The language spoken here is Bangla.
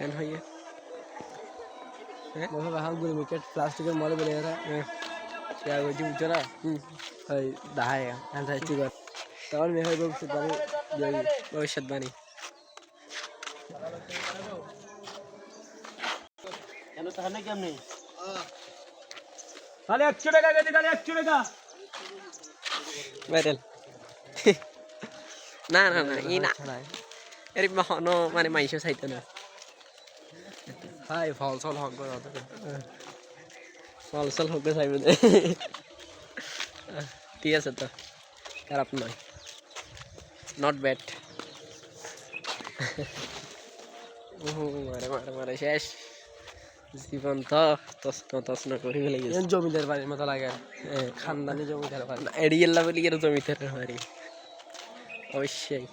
কেন হইয়ে দেখো হাম গুলো মিকেট প্লাস্টিকের মলে বলে এরা क्या वो जी उचरा भाई दाहाया अंदाज़ी कर तौर में है भविष्य बानी यही ভবিষ্যৎবাণী यानो सहने क्या हमने তাহলে 100 টাকা কেজি তাহলে 100 টাকা ভাইরাল না না না ই না এর মহনো মানে মাইশো চাইতো না हाय फॉल्स ऑल हॉक कर ফলসল হোকে চাইবে দে ঠিক আছে তো খারাপ নয় নট ব্যাড মারে মারে মারে শেষ জীবন তো তসন করে ফেলে গেছে ये जमींदार बारे में तो लगा खानदानी जमींदार बारे এড়িয়েল্লা বলি এর জমিতে হারি অবশ্যই